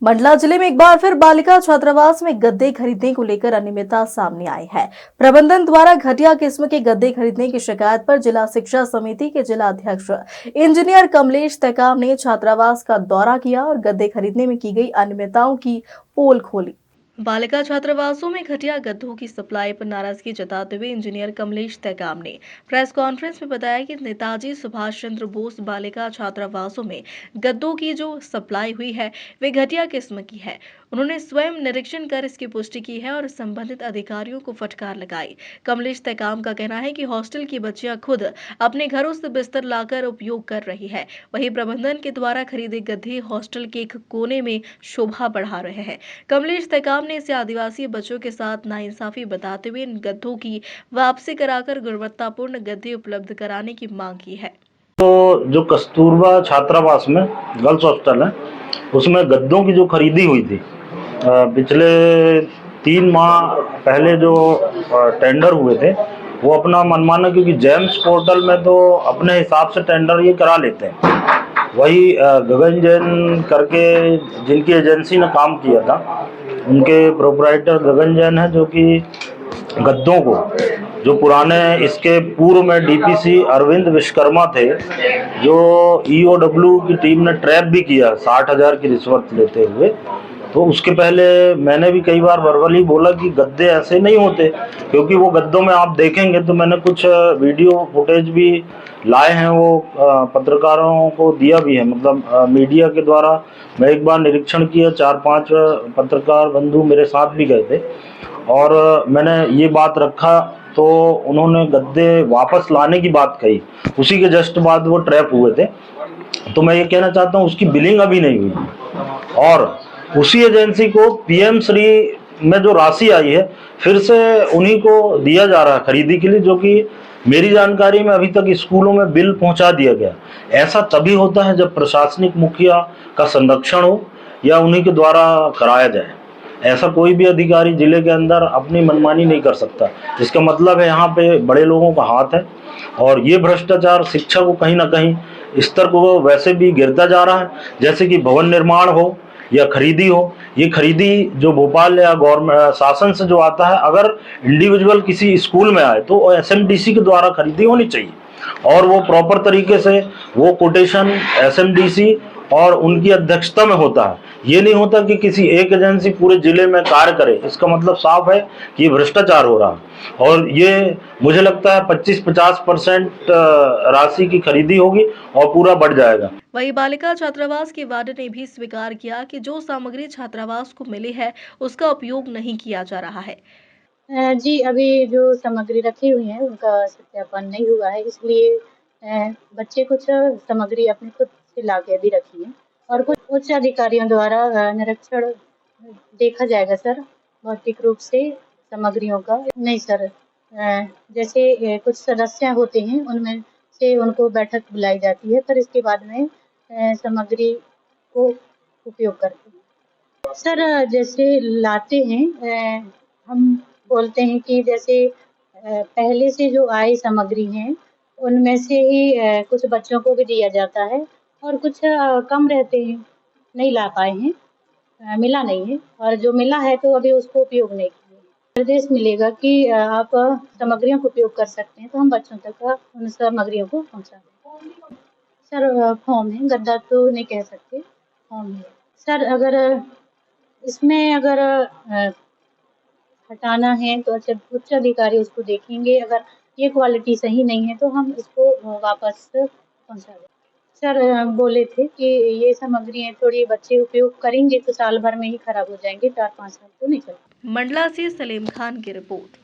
मंडला जिले में एक बार फिर बालिका छात्रावास में गद्दे खरीदने को लेकर अनियमितता सामने आई है। प्रबंधन द्वारा घटिया किस्म के गद्दे खरीदने की शिकायत पर जिला शिक्षा समिति के जिला अध्यक्ष इंजीनियर कमलेश टेकाम ने छात्रावास का दौरा किया और गद्दे खरीदने में की गई अनियमितताओं की पोल खोली। बालिका छात्रावासों में घटिया गद्दों की सप्लाई पर नाराजगी जताते हुए इंजीनियर कमलेश टेकाम ने प्रेस कॉन्फ्रेंस में बताया कि नेताजी सुभाष चंद्र बोस बालिका छात्रावासों में गद्दों की जो सप्लाई हुई है वे घटिया किस्म की है। उन्होंने स्वयं निरीक्षण कर इसकी पुष्टि की है और संबंधित अधिकारियों को फटकार लगाई। कमलेश टेकाम का कहना है कि हॉस्टल की बच्चियां खुद अपने घरों से बिस्तर लाकर उपयोग कर रही है, वहीं प्रबंधन के द्वारा खरीदे गद्दे हॉस्टल के एक कोने में शोभा बढ़ा रहे हैं। कमलेश टेकाम ने इसे आदिवासी बच्चों के साथ नाइंसाफी बताते हुए इन गद्दों की वापसी कराकर गुणवत्तापूर्ण गद्दे उपलब्ध कराने की मांग की है। तो जो कस्तूरबा छात्रावास में गर्ल्स हॉस्टल है, उसमें गद्दों की जो खरीदी हुई थी पिछले 3 माह पहले जो टेंडर हुए थे वो अपना मनमाना, क्योंकि जेम्स पोर्टल में तो अपने हिसाब से टेंडर ये करा लेते हैं। वही गगन जैन करके जिनकी एजेंसी ने काम किया था, उनके प्रोपराइटर गगन जैन है, जो कि गद्दों को जो पुराने इसके पूर्व में डीपीसी अरविंद विश्वकर्मा थे, जो ईओडब्ल्यू की टीम ने ट्रैप भी किया 60,000 की रिश्वत लेते हुए। तो उसके पहले मैंने भी कई बार वर्बली बोला कि गद्दे ऐसे नहीं होते, क्योंकि वो गद्दों में आप देखेंगे तो मैंने कुछ वीडियो फुटेज भी लाए हैं, वो पत्रकारों को दिया भी है, मतलब मीडिया के द्वारा। मैं एक बार निरीक्षण किया, 4-5 पत्रकार बंधु मेरे साथ भी गए थे और मैंने ये बात रखा, तो उन्होंने गद्दे वापस लाने की बात कही। उसी के जस्ट बाद वो ट्रैप हुए थे। तो मैं ये कहना चाहता हूँ उसकी बिलिंग अभी नहीं हुई और उसी एजेंसी को पीएम श्री में जो राशि आई है फिर से उन्हीं को दिया जा रहा है खरीदी के लिए, जो कि मेरी जानकारी में अभी तक स्कूलों में बिल पहुंचा दिया गया। ऐसा तभी होता है जब प्रशासनिक मुखिया का संरक्षण हो या उन्हीं के द्वारा कराया जाए। ऐसा कोई भी अधिकारी जिले के अंदर अपनी मनमानी नहीं कर सकता। इसका मतलब है यहाँ पे बड़े लोगों का हाथ है और ये भ्रष्टाचार शिक्षा को कहीं ना कहीं स्तर को वैसे भी गिरता जा रहा है। जैसे कि भवन निर्माण हो या खरीदी हो, ये खरीदी जो भोपाल या गवर्नमेंट शासन से जो आता है, अगर इंडिविजुअल किसी स्कूल में आए तो एसएमडीसी के द्वारा खरीदी होनी चाहिए और वो प्रॉपर तरीके से वो कोटेशन एसएमडीसी और उनकी अध्यक्षता में होता है। ये नहीं होता कि किसी एक एजेंसी पूरे जिले में कार्य करे। इसका मतलब साफ है कि भ्रष्टाचार हो रहा है और ये मुझे लगता है 25-50% राशि की खरीदी होगी और पूरा बढ़ जाएगा। वहीं बालिका छात्रावास के वार्डन ने भी स्वीकार किया कि जो सामग्री छात्रावास को मिली है उसका उपयोग नहीं किया जा रहा है। जी, अभी जो सामग्री रखी हुई है उनका सत्यापन नहीं हुआ है, इसलिए बच्चे कुछ सामग्री अपने खुद से ला के भी रखी है और कुछ उच्च अधिकारियों द्वारा निरीक्षण देखा जाएगा सर, भौतिक रूप से सामग्रियों का। नहीं सर, जैसे कुछ सदस्य होते हैं उनमें से उनको बैठक बुलाई जाती है, फिर इसके बाद में सामग्री को उपयोग करते हैं। सर, जैसे लाते हैं हम बोलते हैं कि जैसे पहले से जो आई सामग्री हैं उनमें से ही कुछ बच्चों को भी दिया जाता है और कुछ कम रहते हैं, नहीं ला पाए हैं, मिला नहीं है और जो मिला है तो अभी उसको उपयोग नहीं किए। निर्देश मिलेगा कि आप सामग्रियों का उपयोग कर सकते हैं तो हम बच्चों तक उन सामग्रियों को पहुँचा दें। सर, फॉर्म है, गद्दा तो नहीं कह सकते, फॉर्म है। सर, अगर हटाना है तो अच्छा उच्च अधिकारी उसको देखेंगे, अगर ये क्वालिटी सही नहीं है तो हम इसको वापस पहुंचा दें। सर, बोले थे कि ये सामग्रियाँ थोड़ी बच्चे उपयोग करेंगे तो साल भर में ही खराब हो जाएंगे, 4-5 साल तो नहीं चलेंगे। मंडला से सलीम खान की रिपोर्ट।